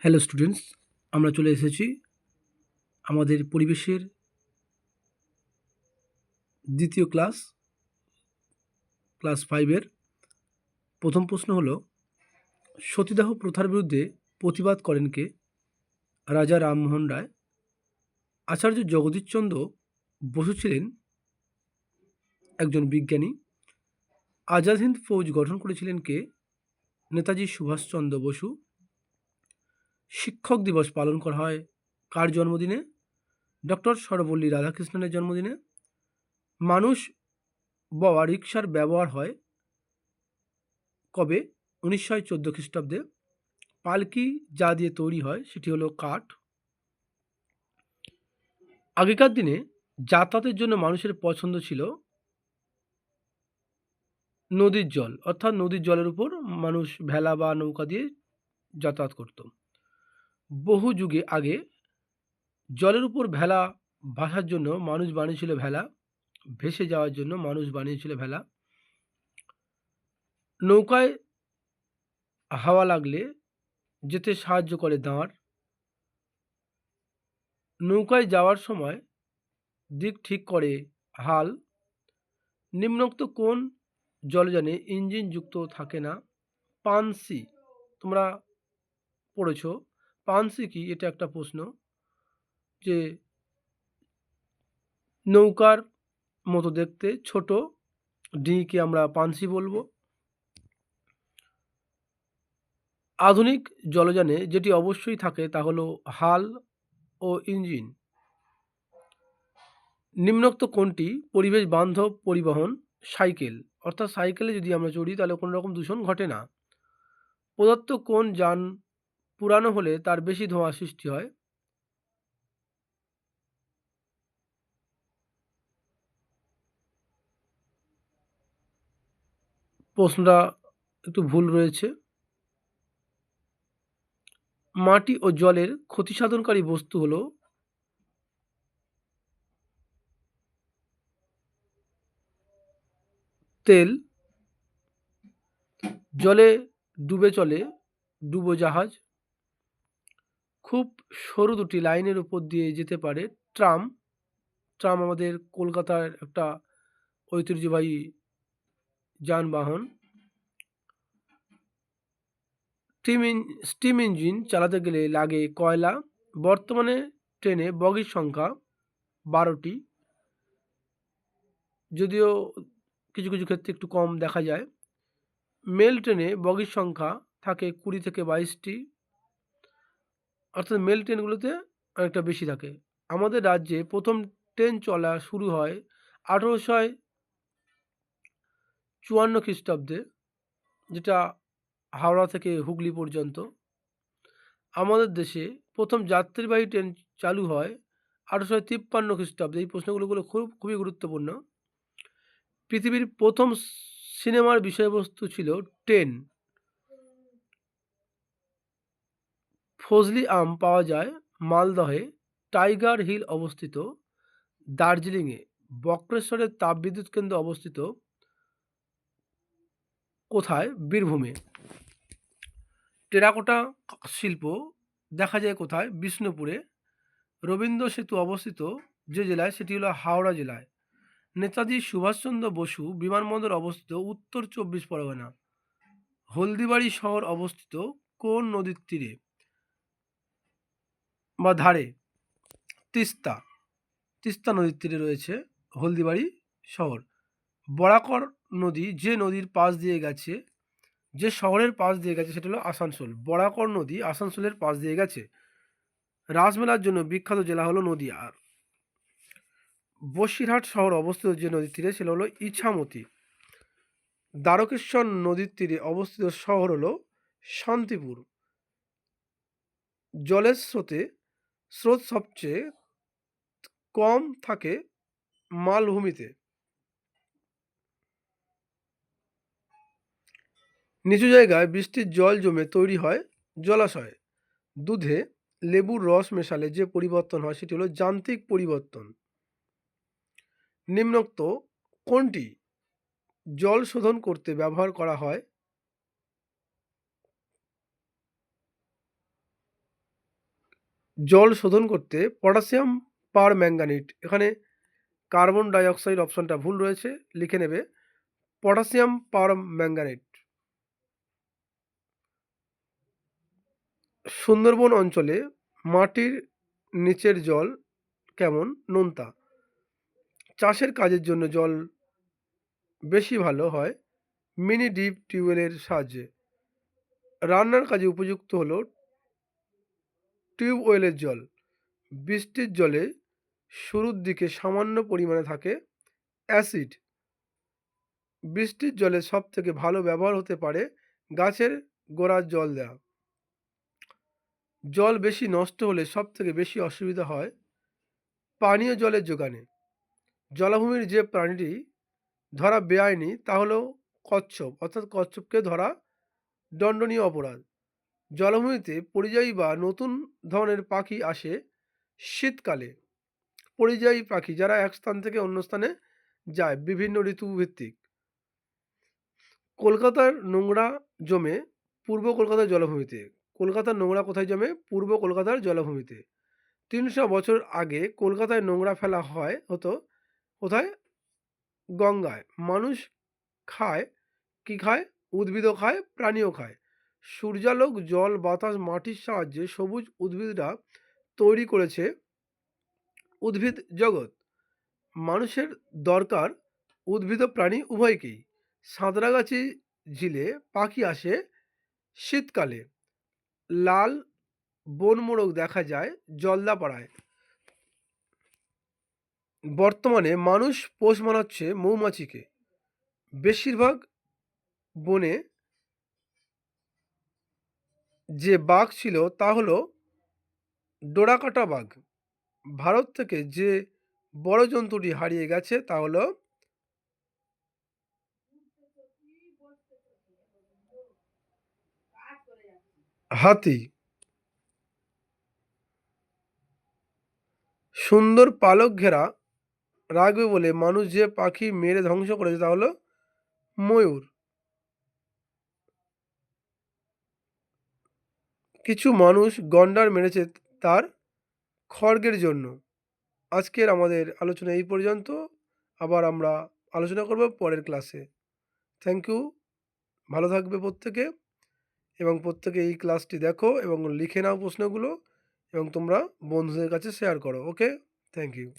Hello students, আমরা চলে এসেছি আমাদের পরিবেশের দ্বিতীয় ক্লাস 5-এর। প্রথম প্রশ্ন হলো, সতীদাহ প্রথার বিরুদ্ধে প্রতিবাদ করেন কে? রাজা রামমোহন রায়। আচার্য জগদীশচন্দ্র বসু ছিলেন একজন বিজ্ঞানী। আজাদ হিন্দ ফৌজ গঠন করেছিলেন কে? নেতাজি সুভাষচন্দ্র বসু। শিক্ষক দিবস পালন করা হয় কার জন্মদিনে? ডক্টর সর্বপল্লী রাধাকৃষ্ণনের জন্মদিনে। মানুষ বা রিক্সার ব্যবহার হয় কবে? 1914 খ্রিস্টাব্দে। পালকি যা দিয়ে তৈরি হয় সেটি হলো কাঠ। আগেকার দিনে যাতায়াতের জন্য মানুষের পছন্দ ছিল নদীর জল, অর্থাৎ নদীর জলের উপর মানুষ ভেলা বা নৌকা দিয়ে যাতায়াত করত। বহু যুগে আগে জলের উপর ভেলা ভাসার জন্য মানুষ বানিয়েছিল ভেলা, ভেসে যাওয়ার জন্য মানুষ বানিয়েছিল ভেলা। নৌকায় হাওয়া লাগলে যেতে সাহায্য করে দাঁড়। নৌকায় যাওয়ার সময় দিক ঠিক করে হাল। নিম্নোক্ত কোন জলযানে ইঞ্জিন যুক্ত থাকে না? পানসি। তোমরা পড়েছ পানসি কি, এটা একটা প্রশ্ন, যে নৌকার মতো দেখতে ছোট ডিঙিকে আমরা পানসি বলবো। আধুনিক জলযানে যেটি অবশ্যই থাকে তা হলো হাল ও ইঞ্জিন। নিম্নোক্ত কোনটি পরিবেশ বান্ধব পরিবহন? সাইকেল। অর্থাৎ সাইকেলে যদি আমরা চড়ি তাহলে কোনো রকম দূষণ ঘটে না। প্রদত্ত কোন যান পুরানো হলে তার বেশি ধোঁয়া সৃষ্টি হয়? প্রশ্নটা একটু ভুল রয়েছে। মাটি ও জলের ক্ষতিসাধনকারী বস্তু হলো তেল। জলে ডুবে চলে ডুবোজাহাজ। খুব সরু দুটি লাইনের উপর দিয়ে যেতে পারে ট্রাম। ট্রাম আমাদের কলকাতার একটা ঐতিহ্যবাহী যানবাহন। স্টিম ইঞ্জিন চালাতে গেলে লাগে কয়লা। বর্তমানে ট্রেনে বগির সংখ্যা 12টি, যদিও কিছু কিছু ক্ষেত্রে একটু কম দেখা যায়। মেল ট্রেনে বগির সংখ্যা থাকে 20 থেকে 22টি, অর্থাৎ মেল ট্রেনগুলোতে অনেকটা বেশি থাকে। আমাদের রাজ্যে প্রথম ট্রেন চলা শুরু হয় 1854 খ্রিস্টাব্দে, যেটা হাওড়া থেকে হুগলি পর্যন্ত। আমাদের দেশে প্রথম যাত্রীবাহী ট্রেন চালু হয় 1853 খ্রিস্টাব্দে। এই প্রশ্নগুলো খুবই গুরুত্বপূর্ণ। পৃথিবীর প্রথম সিনেমার বিষয়বস্তু ছিল ট্রেন। ফজলি আম পাওয়া যায় মালদহে। টাইগার হিল অবস্থিত দার্জিলিংয়ে। বক্রেশ্বরের তাপবিদ্যুৎ কেন্দ্র অবস্থিত কোথায়? বীরভূমে। টেরাকোটা শিল্প দেখা যায় কোথায়? বিষ্ণুপুরে। রবীন্দ্র সেতু অবস্থিত যে জেলায় সেটি হলো হাওড়া জেলায়। নেতাজি সুভাষচন্দ্র বসু বিমানবন্দর অবস্থিত উত্তর 24 পরগনা। হলদিবাড়ি শহর অবস্থিত কোন নদীর তীরে বা ধারে? তিস্তা। তিস্তা নদীর তীরে রয়েছে হলদিবাড়ি শহর। বরাকর নদী যে নদীর পাশ দিয়ে গেছে, যে শহরের পাশ দিয়ে গেছে সেটা হলো আসানসোল। বরাকর নদী আসানসোলের পাশ দিয়ে গেছে। রাসমেলার জন্য বিখ্যাত জেলা হলো নদীয়া। বসিরহাট শহর অবস্থিত যে নদীর তীরে সেটা হলো ইছামতি। দ্বারকেশ্বর নদীর তীরে অবস্থিত শহর হলো শান্তিপুর। জলের স্রোত সবচেয়ে কম থাকে মালভূমিতে। নিচু জায়গায় বৃষ্টির জল জমে তৈরি হয় জলাশয়। দুধে লেবুর রস মেশালে যে পরিবর্তন হয় সেটি হলো যান্ত্রিক পরিবর্তন। নিম্নোক্ত কোনটি জল শোধন করতে ব্যবহার করা হয়? জল শোধন করতে পটাশিয়াম পার ম্যাঙ্গানেট, এখানে কার্বন ডাই অক্সাইড অপশনটা ভুল রয়েছে, লিখে নেবে পটাশিয়াম পার ম্যাঙ্গানেট। সুন্দরবন অঞ্চলে মাটির নিচের জল কেমন? নোনতা। চাষের কাজের জন্য জল বেশি ভালো হয় মিনি ডিপ টিউবওয়েলের সাহায্যে। রান্নার কাজে উপযুক্ত হলো টিউবওয়েলের জল। বৃষ্টির জলে শুরুর দিকে সামান্য পরিমাণে থাকে অ্যাসিড। বৃষ্টির জলে সব থেকে ভালো ব্যবহার হতে পারে গাছের গোড়ার জল দেওয়া। জল বেশি নষ্ট হলে সব থেকে বেশি অসুবিধা হয় পানীয় জলের যোগানে। জলাভূমির যে প্রাণীটি ধরা বেআইনি তা হলো কচ্ছপ, অর্থাৎ কচ্ছপকে ধরা দণ্ডনীয় অপরাধ। জলাভূমিতে পরিযায়ী বা নতুন ধরনের পাখি আসে শীতকালে। পরিযায়ী পাখি যারা এক স্থান থেকে অন্য স্থানে যায় বিভিন্ন ঋতুভিত্তিক। কলকাতার নোংরা জমে পূর্ব কলকাতার জলাভূমিতে। কলকাতার নোংরা কোথায় জমে? পূর্ব কলকাতার জলাভূমিতে। ৩০০ বছর আগে কলকাতায় নোংরা ফেলা হতো কোথায়? গঙ্গায়। মানুষ খায়, কি খায়? উদ্ভিদও খায়, প্রাণীও খায়। সূর্যালোক, জল, বাতাস, মাটির সাহায্যে সবুজ উদ্ভিদরা তৈরি করেছে উদ্ভিদ জগৎ। মানুষের দরকার উদ্ভিদ ও প্রাণী উভয়কেই। সাঁতরাগাছি ঝিলে পাখি আসে শীতকালে। লাল বনমোরগ দেখা যায় জলদাপাড়ায়। বর্তমানে মানুষ পোষ মানাচ্ছে মৌমাছিকে। বেশিরভাগ বনে যে বাঘ ছিল তা হলো ডোরাকাটা বাঘ। ভারত থেকে যে বড় জন্তুটি হারিয়ে গেছে তা হলো হাতি। সুন্দর পালক ঘেরা রাখবে বলে মানুষ যে পাখি মেরে ধ্বংস করেছে তা হলো ময়ূর। কিছু মানুষ গন্ডার মেরেছে তার খড়গের জন্য। আজকের আমাদের আলোচনা এই পর্যন্ত। আবার আমরা আলোচনা করব পরের ক্লাসে। Thank you. ভালো থাকবে প্রত্যেকে, এবং প্রত্যেকে এই ক্লাসটি দেখো এবং লিখে নাও প্রশ্নগুলো, এবং তোমরা বন্ধুদের কাছে শেয়ার করো। ওকে, থ্যাংক ইউ।